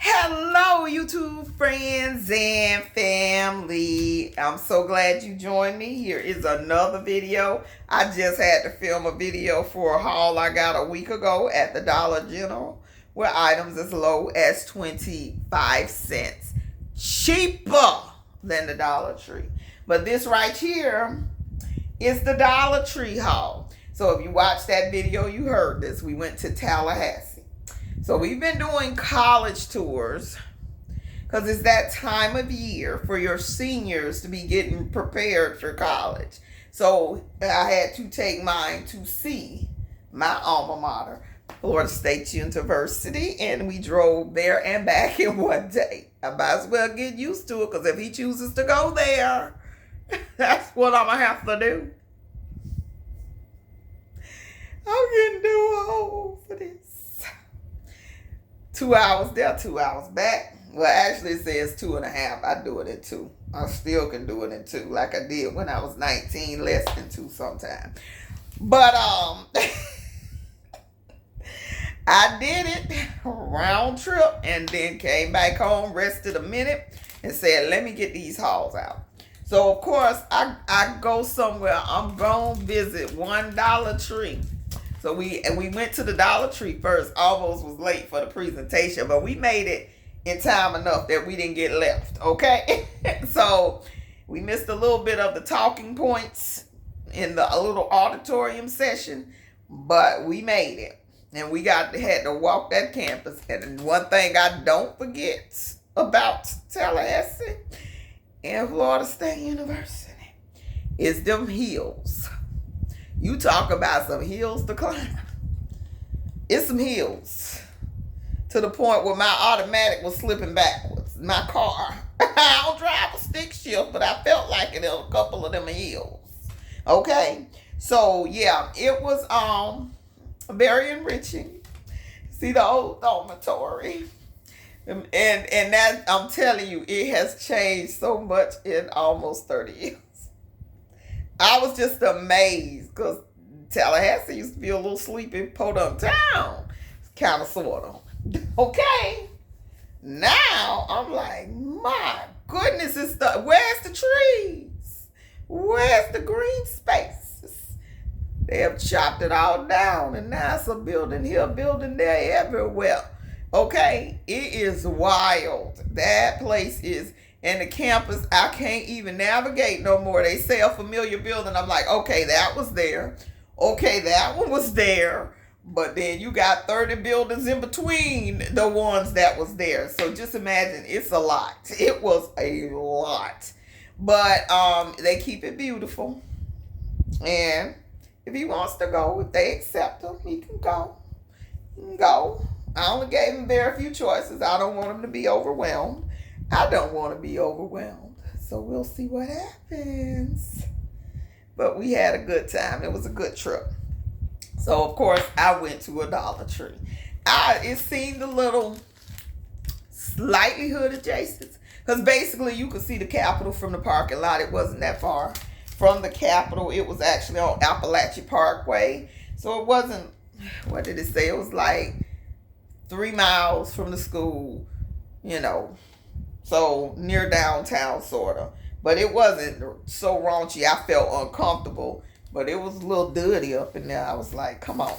Hello, YouTube friends and family. I'm so glad you joined me. Here is another video. I just had to film a video for a haul I got a week ago at the Dollar General, where items as low as 25 cents cheaper than the Dollar Tree. But this right here is the Dollar Tree haul. So if you watched that video, you heard this. We went to Tallahassee. So we've been doing college tours because it's that time of year for your seniors to be getting prepared for college. So I had to take mine to see my alma mater, Florida State University, and we drove there and back in one day. I might as well get used to it because if he chooses to go there, that's what I'm going to have to do. I'm getting too old for this. 2 hours there, 2 hours back. Well, actually it says 2.5. I do it in 2. I still can do it in 2 like I did when I was 19, less than 2 sometimes. But I did it round trip and then came back home, rested a minute, and said, let me get these hauls out. So of course I go somewhere. I'm gonna visit one Dollar Tree. So we went to the Dollar Tree first. Almost was late for the presentation, but we made it in time enough that we didn't get left, okay? So we missed a little bit of the talking points in the little auditorium session, but we made it. And we had to walk that campus. And one thing I don't forget about Tallahassee and Florida State University is them hills. You talk about some hills to climb. It's some hills. To the point where my automatic was slipping backwards. My car. I don't drive a stick shift, but I felt like it on a couple of them hills. Okay? So, yeah, it was very enriching. See the old dormitory. And that, I'm telling you, it has changed so much in almost 30 years. I was just amazed because Tallahassee used to be a little sleepy podunk town. Kind of, sort of. Okay. Now, I'm like, my goodness, where's the trees? Where's the green spaces? They have chopped it all down and now it's a building here, building there, everywhere. Okay, it is wild. That place is... And the campus, I can't even navigate no more. They say a familiar building. I'm like, okay, that was there. Okay, that one was there. But then you got 30 buildings in between the ones that was there. So just imagine, it's a lot. It was a lot. But they keep it beautiful. And if he wants to go, if they accept him, he can go. He can go. I only gave him very few choices. I don't want him to be overwhelmed. I don't want to be overwhelmed. So we'll see what happens. But we had a good time. It was a good trip. So, of course, I went to a Dollar Tree. It seemed a little slightly hood adjacent. Because basically you could see the Capitol from the parking lot. It wasn't that far from the Capitol. It was actually on Appalachia Parkway. So it wasn't, what did it say? It was like 3 miles from the school, you know. So near downtown, sort of. But it wasn't so raunchy. I felt uncomfortable. But it was a little dirty up in there. I was like, come on.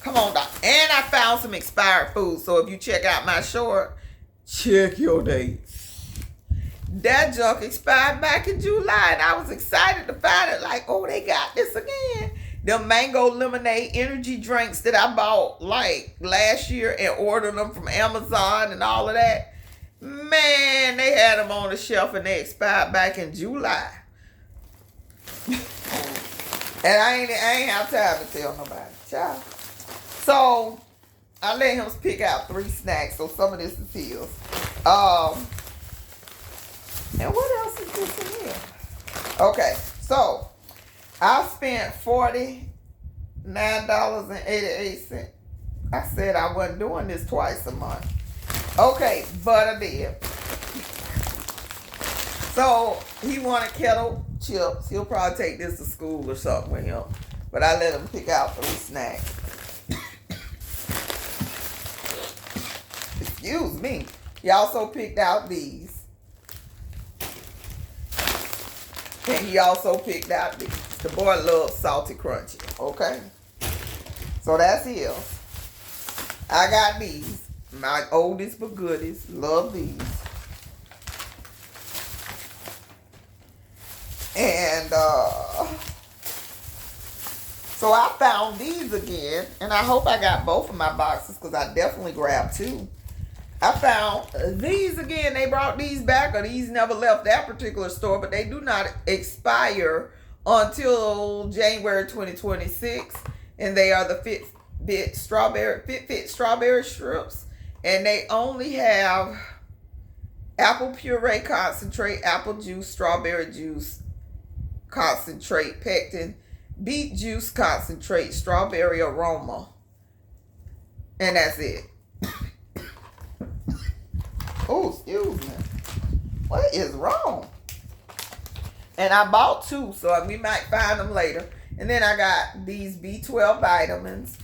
Come on, doc. And I found some expired food. So if you check out my short, check your dates. That junk expired back in July. And I was excited to find it. Like, oh, they got this again. The mango lemonade energy drinks that I bought like last year and ordered them from Amazon and all of that. Man, they had them on the shelf and they expired back in July. And I ain't have time to tell nobody. Child. So I let him pick out 3 snacks. So some of this is his. And what else is this in here? Okay, so I spent $49.88. I said I wasn't doing this twice a month. Okay, but I did. So he wanted kettle chips. He'll probably take this to school or something with him. But I let him pick out 3 snacks. Excuse me. He also picked out these. And he also picked out these. The boy loves salty crunchy. Okay. So that's his. I got these. My oldest but goodies. Love these. And so I found these again. And I hope I got both of my boxes because I definitely grabbed two. I found these again. They brought these back, or these never left that particular store, but they do not expire until January 2026. And they are the Fit strawberry strips. And they only have apple puree concentrate, apple juice, strawberry juice concentrate, pectin, beet juice concentrate, strawberry aroma. And that's it. Oh, excuse me. What is wrong? And I bought two, so we might find them later. And then I got these B12 vitamins.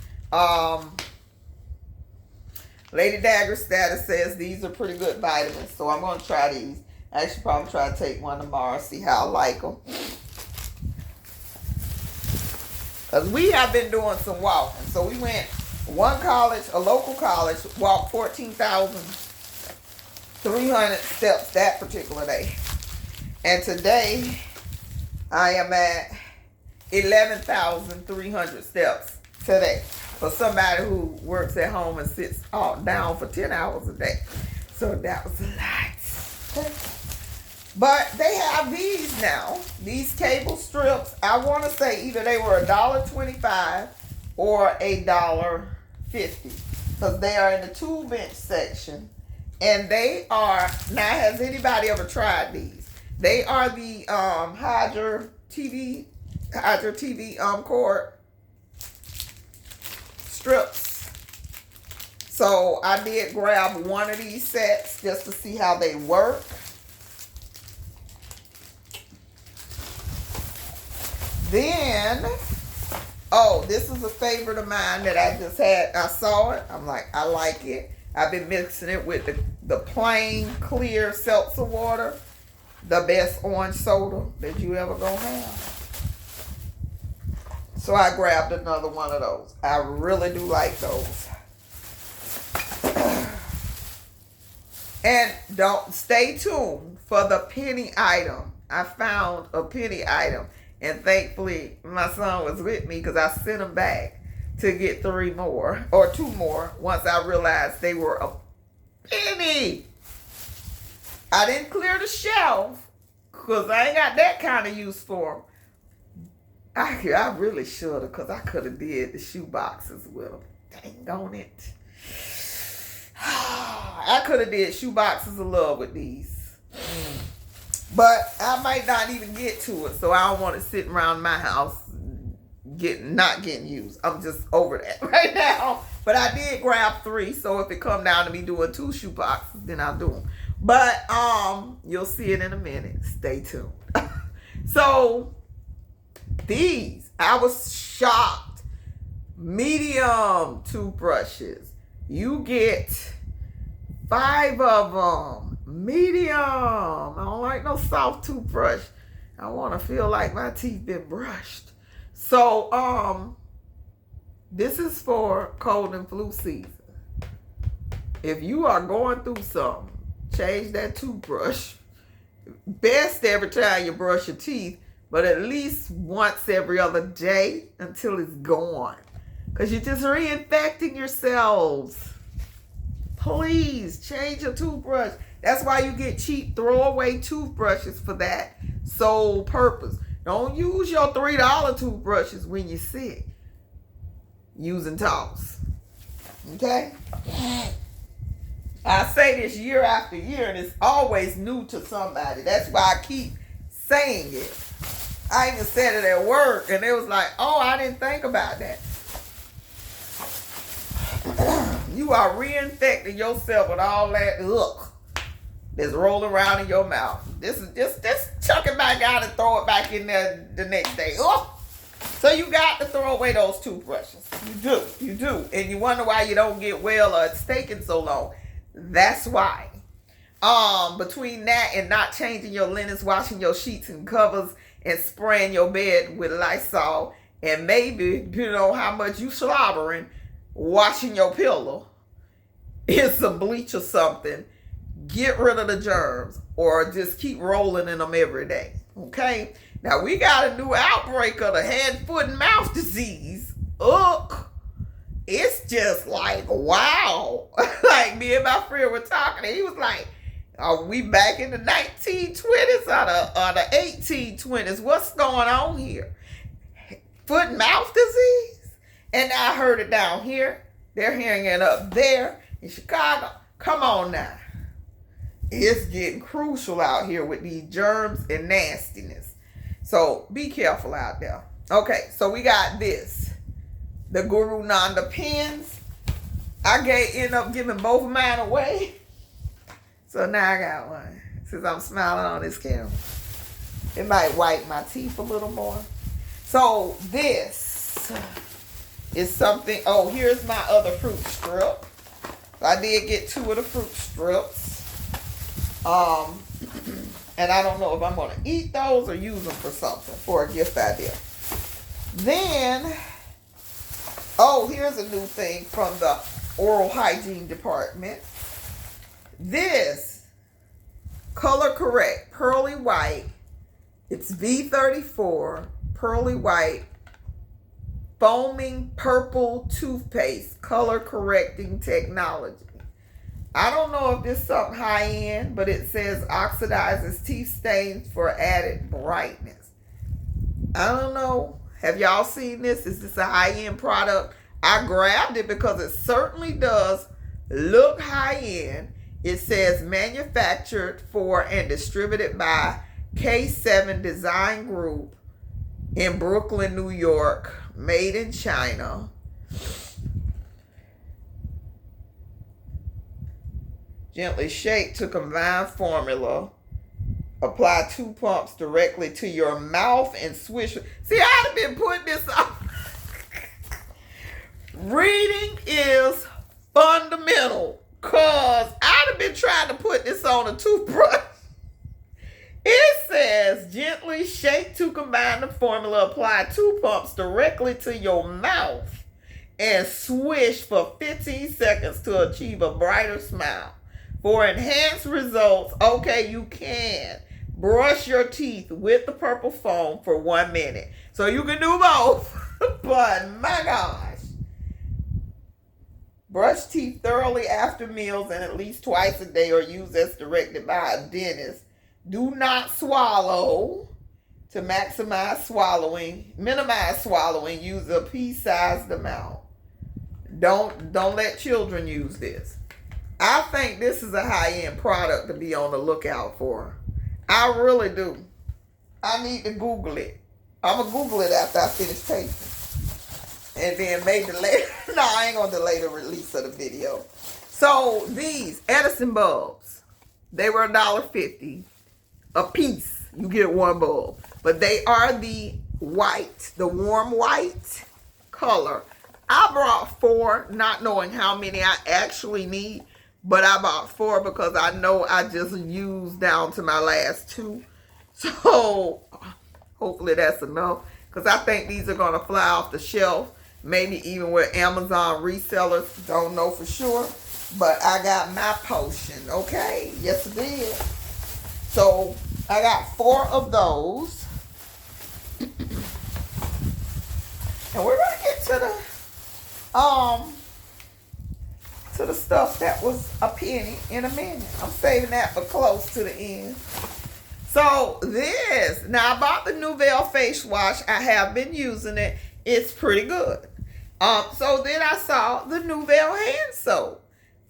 Lady Dagger status says these are pretty good vitamins, so I'm going to try these. I should probably try to take one tomorrow, see how I like them. Because we have been doing some walking. So we went one college, a local college, walked 14,300 steps that particular day. And today, I am at 11,300 steps today. For somebody who works at home and sits down for 10 hours a day. So that was a lot. But they have these now. These cable strips. I want to say either they were $1.25 or $1.50. Because they are in the 2-inch section. And they are, now has anybody ever tried these? They are the Hydra TV cord strips. So I did grab one of these sets just to see how they work. Then, oh, this is a favorite of mine that I just had. I saw it. I'm like, I like it. I've been mixing it with the plain, clear seltzer water. The best orange soda that you ever gonna have. So I grabbed another one of those. I really do like those. And don't stay tuned for the penny item. I found a penny item. And thankfully, my son was with me because I sent him back to get 3 more or 2 more once I realized they were a penny. I didn't clear the shelf because I ain't got that kind of use for them. I really should have, because I could have did the shoe boxes with them. Dang on it. I could have did shoe boxes of love with these. But I might not even get to it, so I don't want it sitting around my house not getting used. I'm just over that right now. But I did grab 3, so if it come down to me doing 2 shoe boxes, then I'll do them. But you'll see it in a minute. Stay tuned. So these, I was shocked. Medium toothbrushes. You get 5 of them. Medium. I don't like no soft toothbrush. I want to feel like my teeth been brushed. So this is for cold and flu season. If you are going through something, change that toothbrush. Best every time you brush your teeth, but at least once every other day until it's gone. Because you're just reinfecting yourselves. Please change your toothbrush. That's why you get cheap throwaway toothbrushes for that sole purpose. Don't use your $3 toothbrushes when you're sick. Use and toss. Okay? I say this year after year, and it's always new to somebody. That's why I keep saying it. I even said it at work, and it was like, oh, I didn't think about that. You are reinfecting yourself with all that that's rolling around in your mouth. This is just chuck it back out and throw it back in there the next day. So you got to throw away those toothbrushes. You do. And you wonder why you don't get well or it's taking so long. That's why. Between that and not changing your linens, washing your sheets and covers, and spraying your bed with Lysol, and maybe, how much you slobbering, washing your pillow, is some bleach or something. Get rid of the germs, or just keep rolling in them every day. Okay? Now, we got a new outbreak of the hand, foot, and mouth disease. Ugh. It's just like, wow. Like, me and my friend were talking, and he was like, are we back in the 1920s or the 1820s? What's going on here? Foot and mouth disease? And I heard it down here. They're hearing it up there in Chicago. Come on now. It's getting crucial out here with these germs and nastiness. So be careful out there. Okay, so we got this. The Guru Nanda pens. I end up giving both of mine away. So now I got one. Since I'm smiling on this camera. It might wipe my teeth a little more. So this is something. Oh, here's my other fruit strip. So I did get 2 of the fruit strips. And I don't know if I'm going to eat those or use them for something, for a gift idea. Then, here's a new thing from the oral hygiene department. This Color Correct Pearly White. It's V34 Pearly White Foaming Purple Toothpaste Color Correcting Technology. I don't know if this is something high end, but it says oxidizes teeth stains for added brightness. I don't know. Have y'all seen this? Is this a high end product? I grabbed it because it certainly does look high end. It says manufactured for and distributed by K7 Design Group in Brooklyn, New York. Made in China. Gently shake to combine formula. Apply 2 pumps directly to your mouth and swish. See, I'd have been putting this on. Reading is fundamental. Because I'd have been trying to put this on a toothbrush. It says gently shake to combine the formula. Apply 2 pumps directly to your mouth and swish for 15 seconds to achieve a brighter smile. For enhanced results, you can brush your teeth with the purple foam for 1 minute. So you can do both. But my gosh. Brush teeth thoroughly after meals and at least twice a day, or use as directed by a dentist. Do not swallow. To minimize swallowing, use a pea-sized amount. Don't let children use this. I think this is a high-end product to be on the lookout for. I really do. I need to Google it. I'm going to Google it after I finish taping. And then maybe later. No, I ain't going to delay the release of the video. So these Edison bulbs, they were $1.50 a piece. You get 1 bulb. But they are the white, the warm white color. I brought 4, not knowing how many I actually need. But I bought 4 because I know I just used down to my last 2. So hopefully that's enough. Because I think these are going to fly off the shelf. Maybe even with Amazon resellers. Don't know for sure. But I got my potion. Okay. Yes, I did. So I got 4 of those. And we're going to get to the stuff that was a penny in a minute. I'm saving that for close to the end. So this, now I bought the Nouvelle face wash. I have been using it. It's pretty good. So then I saw the Nouvelle hand soap.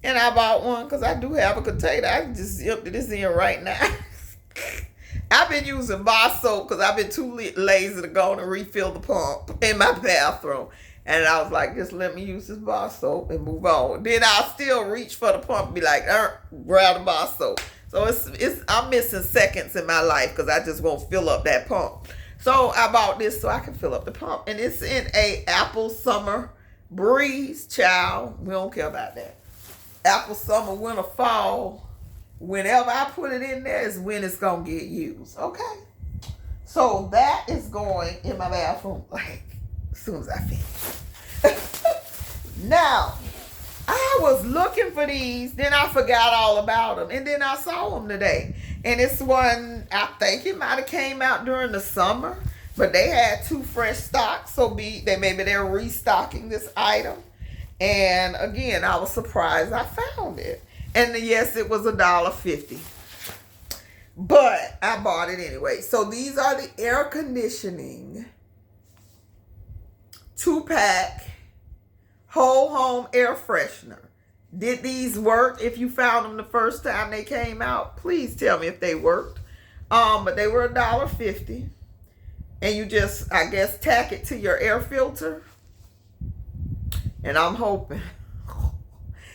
And I bought one because I do have a container. I can just empty this in right now. I've been using bar soap because I've been too lazy to go and refill the pump in my bathroom. And I was like, just let me use this bar soap and move on. Then I'll still reach for the pump and be like, grab the bar soap. So I'm missing seconds in my life because I just won't fill up that pump. So I bought this so I can fill up the pump. And it's in a apple summer breeze, child. We don't care about that. Apple, summer, winter, fall, whenever I put it in there is when it's going to get used. Okay? So that is going in my bathroom like as soon as I finish. Now, I was looking for these, then I forgot all about them, and then I saw them today. And this one, I think it might have came out during the summer, but they had 2 fresh stocks, so maybe they're restocking this item. And again, I was surprised I found it. And yes, it was $1.50. But I bought it anyway. So these are the air conditioning 2-pack whole home air freshener. Did these work? If you found them the first time they came out, please tell me if they worked. But they were $1.50. And you just, I guess, tack it to your air filter. And I'm hoping.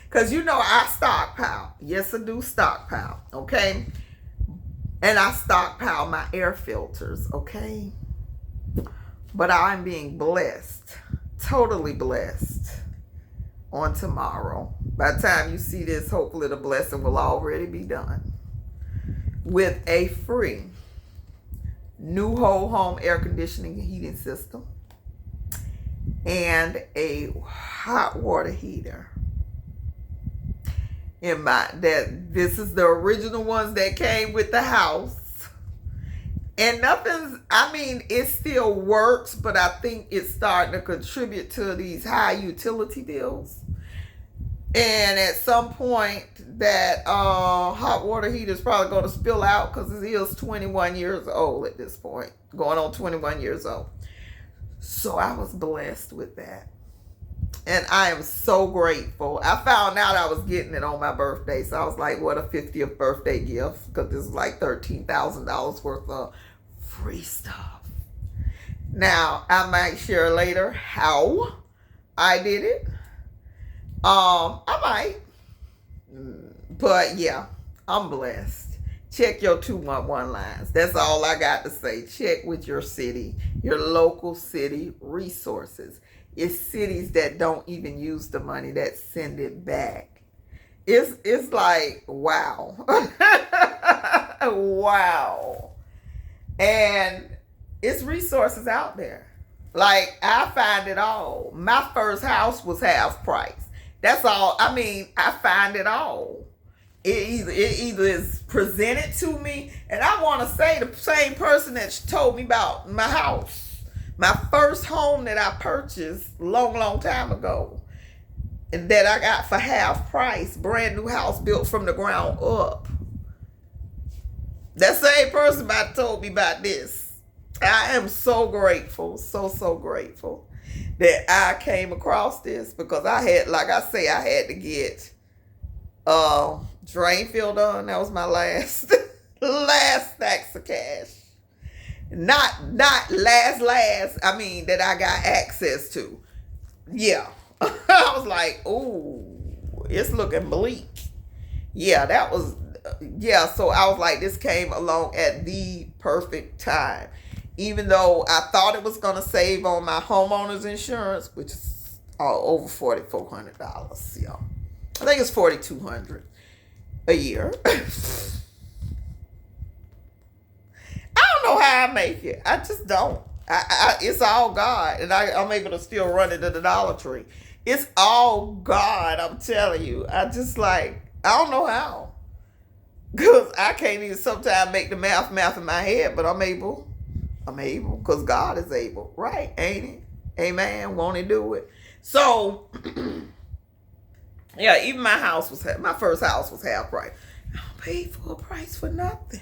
Because you know I stockpile. Yes, I do stockpile. Okay? And I stockpile my air filters. Okay? But I'm being blessed. Totally blessed. On tomorrow. By the time you see this, hopefully the blessing will already be done. With a free new whole home air conditioning and heating system. And a hot water heater. This is the original ones that came with the house. And it still works, but I think it's starting to contribute to these high utility bills. And at some point, that hot water heater is probably going to spill out because it is 21 years old at this point. Going on 21 years old. So I was blessed with that. And I am so grateful. I found out I was getting it on my birthday. So I was like, what a 50th birthday gift. Because this is like $13,000 worth of free stuff. Now, I might share later how I did it. I might. But yeah, I'm blessed. Check your 211 lines. That's all I got to say. Check with your city, your local city resources. It's cities that don't even use the money that send it back. It's like, wow. Wow. And it's resources out there. Like, I find it all. My first house was half price. That's all. I find it all. It either is presented to me, and I want to say the same person that told me about my house, my first home that I purchased long time ago, and that I got for half price, brand new house built from the ground up. That same person told me about this. I am so grateful, so grateful that I came across this, because I had to get drain field done. That was my last stacks of cash. Not last. That I got access to. Yeah. I was like, ooh, it's looking bleak. Yeah, that was, so I was like, this came along at the perfect time. Even though I thought it was going to save on my homeowner's insurance, which is over $4,400. Yeah. I think it's $4,200 a year. I don't know how I make it. I just don't. It's all God. And I'm able to still run it to the Dollar Tree. It's all God, I'm telling you. I don't know how. Because I can't even sometimes make the math in my head, but I'm able. Because God is able. Right, ain't he? Amen. Won't he do it? So, yeah, even my first house was half price. I don't pay full price for nothing.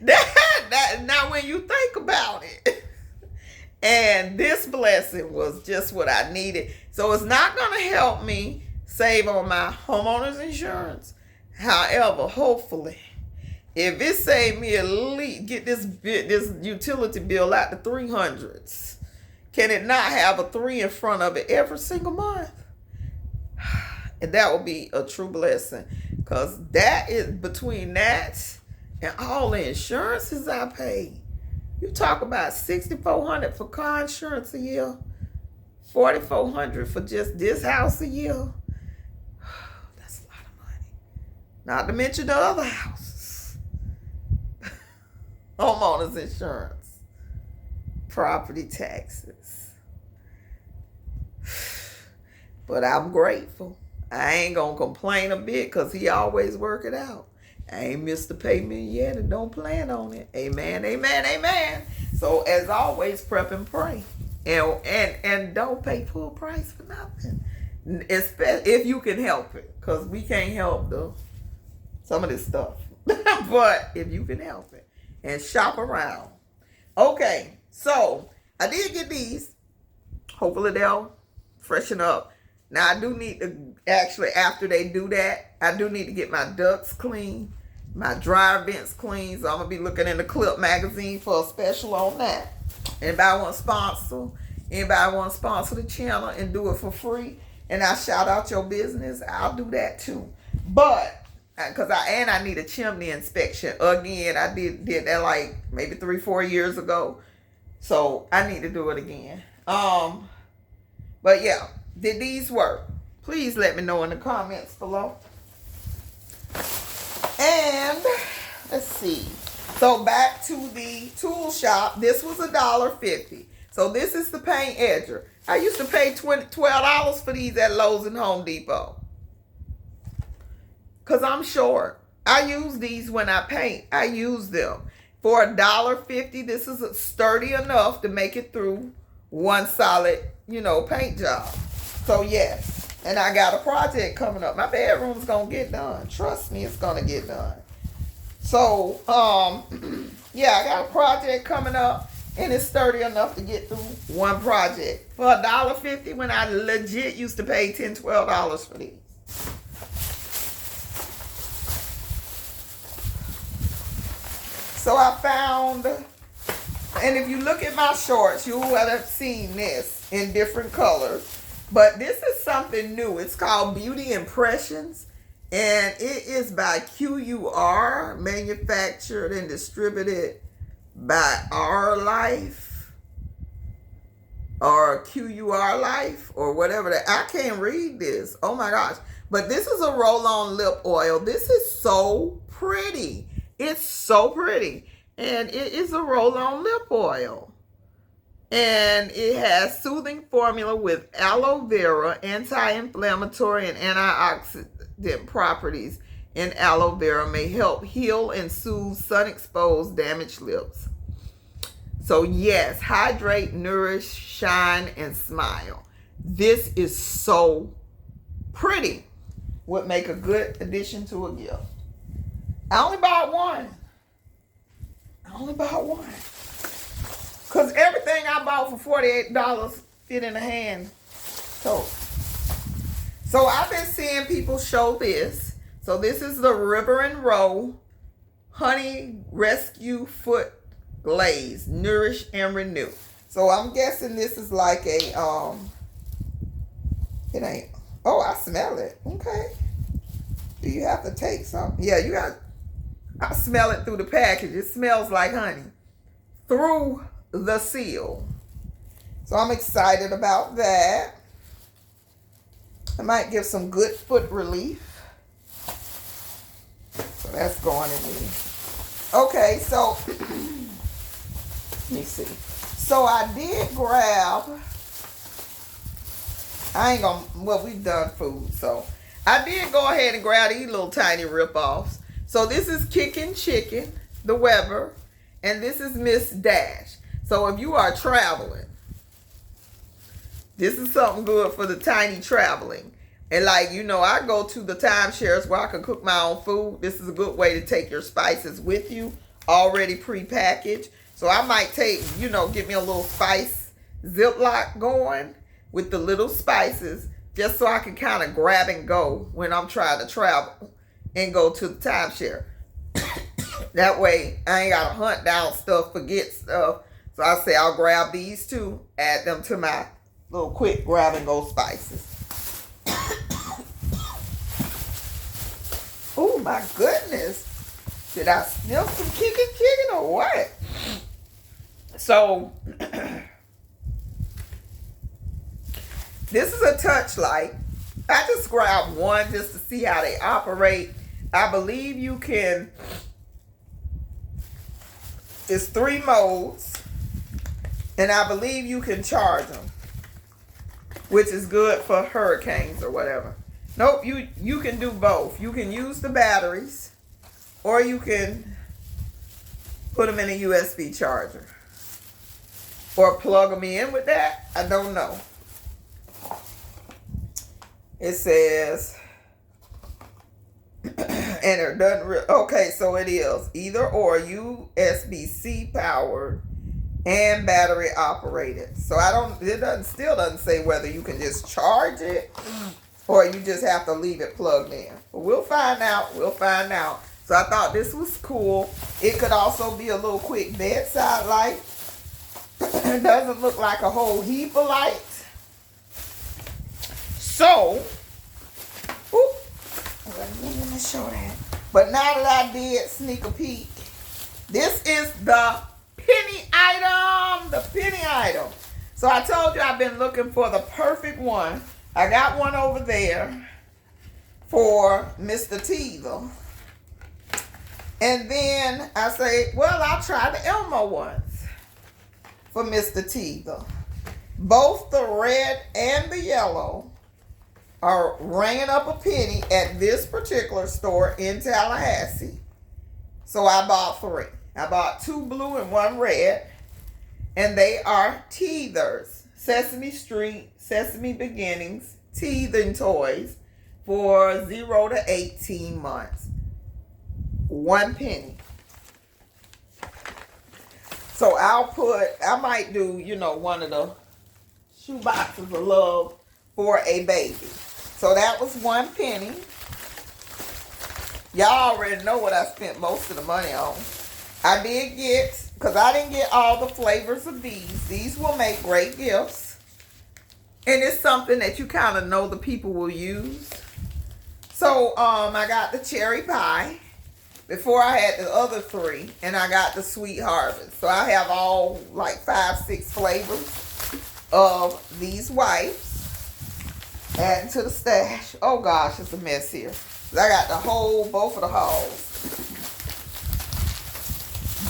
Now when you think about it. And this blessing was just what I needed. So it's not going to help me save on my homeowner's insurance. However, hopefully, if it saved me at least get this utility bill out the 300s, can it not have a 3 in front of it every single month? And that would be a true blessing, because that is between that and all the insurances I pay. You talk about $6,400 for car insurance a year, $4,400 for just this house a year. Not to mention the other houses. Homeowners insurance. Property taxes. But I'm grateful. I ain't going to complain a bit because he always work it out. I ain't missed the payment yet and don't plan on it. Amen, amen, amen. So as always, prep and pray. And don't pay full price for nothing. Especially if you can help it. Because we can't help some of this stuff. But if you can help it. And shop around. Okay, so I did get these. Hopefully they'll freshen up. Now I do need to, actually after they do that, I do need to get my ducts clean, my dryer vents clean. So I'm going to be looking in the Clip magazine for a special on that. Anybody want to sponsor? Anybody want to sponsor the channel and do it for free? And I shout out your business, I'll do that too. But because I need a chimney inspection again. I did that like maybe 3-4 years ago, so I need to do it again. But yeah, did these work? Please let me know in the comments below. And let's see. So back to the tool shop. This was $1.50. So this is the paint edger. I used to pay $12 for these at Lowe's and Home Depot. Because I'm short. I use these when I paint. I use them. For $1.50, this is sturdy enough to make it through one solid, paint job. So yes. And I got a project coming up. My bedroom's going to get done. Trust me, it's going to get done. So, yeah, I got a project coming up. And it's sturdy enough to get through one project. For $1.50 when I legit used to pay $10, $12 for these. So I found, and if you look at my shorts, you would have seen this in different colors. But this is something new. It's called Beauty Impressions. And it is by QUR, manufactured and distributed by Our Life. Or QUR Life, or whatever that. I can't read this. Oh my gosh. But this is a roll-on lip oil. This is so pretty. It's so pretty. And it is a roll-on lip oil. And it has soothing formula with aloe vera, anti-inflammatory and antioxidant properties. And aloe vera may help heal and soothe sun-exposed damaged lips. So yes, hydrate, nourish, shine, and smile. This is so pretty. Would make a good addition to a gift. I only bought one. Because everything I bought for $48 fit in a hand. So I've been seeing people show this. So this is the River and Row Honey Rescue Foot Glaze. Nourish and Renew. So I'm guessing this is like a, it ain't, oh, I smell it. Okay. Do you have to take some? Yeah, you got, I smell it through the package. It smells like honey through the seal. So I'm excited about that. I might give some good foot relief. So that's going in me. Okay, so let me see. So I did grab, we've done food. So I did go ahead and grab these little tiny rip-offs. So this is Kickin' Chicken, the Weber, and this is Miss Dash. So if you are traveling, this is something good for the tiny traveling. And like, I go to the timeshares where I can cook my own food. This is a good way to take your spices with you, already pre-packaged. So I might take, get me a little spice Ziploc going with the little spices, just so I can kind of grab and go when I'm trying to travel and go to the timeshare. That way I ain't got to hunt down stuff, forget stuff. So I say I'll grab these two, add them to my little quick grab and go spices. Oh my goodness. Did I sniff some kicking chicken or what? So this is a touch light. I just grabbed one just to see how they operate. I believe you can, it's 3 modes, and I believe you can charge them, which is good for hurricanes or whatever. Nope, you can do both. You can use the batteries, or you can put them in a USB charger, or plug them in with that. I don't know. It says, and it doesn't okay, so it is either or, USB-C powered and battery operated. So it still doesn't say whether you can just charge it or you just have to leave it plugged in. But we'll find out. So I thought this was cool. It could also be a little quick bedside light. It doesn't look like a whole heap of lights. So, let me show that. But now that I did sneak a peek, this is the penny item. The penny item. So I told you I've been looking for the perfect one. I got one over there for Mr. Teasel. And then I say, well, I'll try the Elmo ones for Mr. Teasel. Both the red and the yellow are ringing up a penny at this particular store in Tallahassee. So I bought 3. I bought 2 blue and 1 red. And they are teethers. Sesame Street, Sesame Beginnings, teething toys for 0 to 18 months. 1 penny. So I might do, one of the shoe boxes of love for a baby. So that was 1 penny. Y'all already know what I spent most of the money on. I did get, because I didn't get all the flavors of these. These will make great gifts. And it's something that you kind of know the people will use. So I got the cherry pie. Before I had the other 3. And I got the sweet harvest. So I have all like 5, 6 flavors of these wipes. Adding to the stash. Oh gosh, it's a mess here. I got both of the hauls.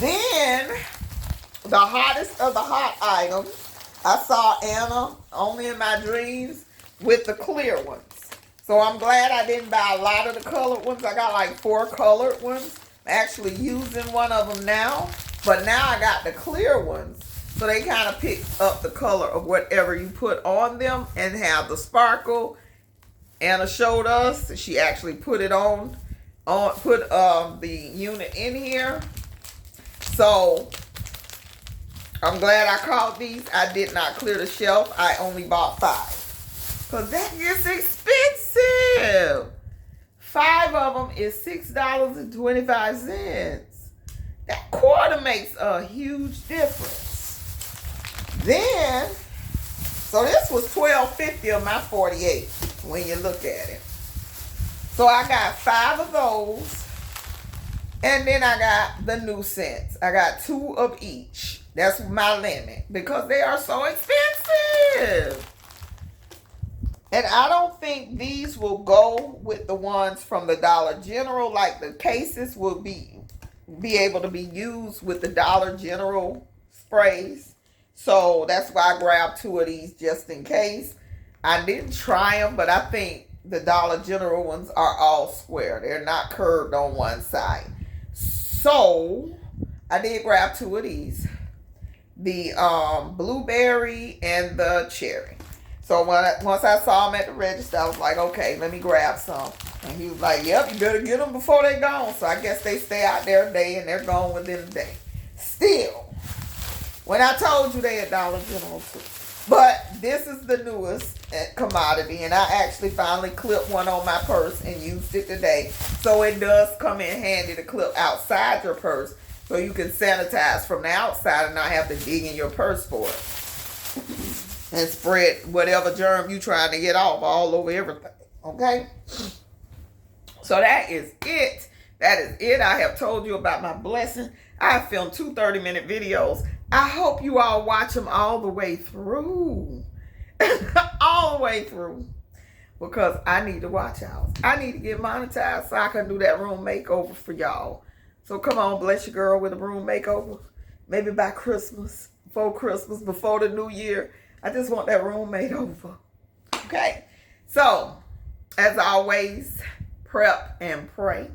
Then, the hottest of the hot items, I saw Anna, only in my dreams, with the clear ones. So I'm glad I didn't buy a lot of the colored ones. I got like 4 colored ones. I'm actually using one of them now. But now I got the clear ones. So they kind of pick up the color of whatever you put on them and have the sparkle. Anna showed us. She actually put it on put the unit in here. So I'm glad I caught these. I did not clear the shelf. I only bought 5. Because that gets expensive. 5 of them is $6.25. That quarter makes a huge difference. Then, so this was $12.50 of my 48 when you look at it. So I got 5 of those. And then I got the new scents. I got 2 of each. That's my limit because they are so expensive. And I don't think these will go with the ones from the Dollar General. Like the cases will be able to be used with the Dollar General sprays. So that's why I grabbed 2 of these just in case. I didn't try them, but I think the Dollar General ones are all square. They're not curved on one side. So I did grab 2 of these. The blueberry and the cherry. So once I saw them at the register, I was like, okay, let me grab some. And he was like, yep, you better get them before they're gone. So I guess they stay out there a day and they're gone within a day. Still, when I told you they had Dollar General too. But this is the newest commodity. And I actually finally clipped one on my purse and used it today. So it does come in handy to clip outside your purse. So you can sanitize from the outside and not have to dig in your purse for it. And spread whatever germ you're trying to get off all over everything. Okay? So that is it. That is it. I have told you about my blessing. I have filmed 2 30-minute videos. I hope you all watch them all the way through. All the way through. because I need to watch out. I need to get monetized so I can do that room makeover for y'all. So come on, bless your girl with a room makeover. Maybe by Christmas, before the new year. I just want that room made over. Okay? So, as always, prep and pray.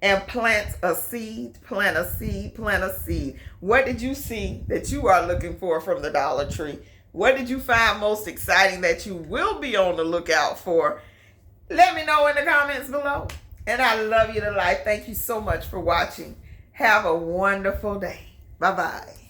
And plant a seed, plant a seed, plant a seed. What did you see that you are looking for from the Dollar Tree? What did you find most exciting that you will be on the lookout for? Let me know in the comments below. And I love you to life. Thank you so much for watching. Have a wonderful day. Bye-bye.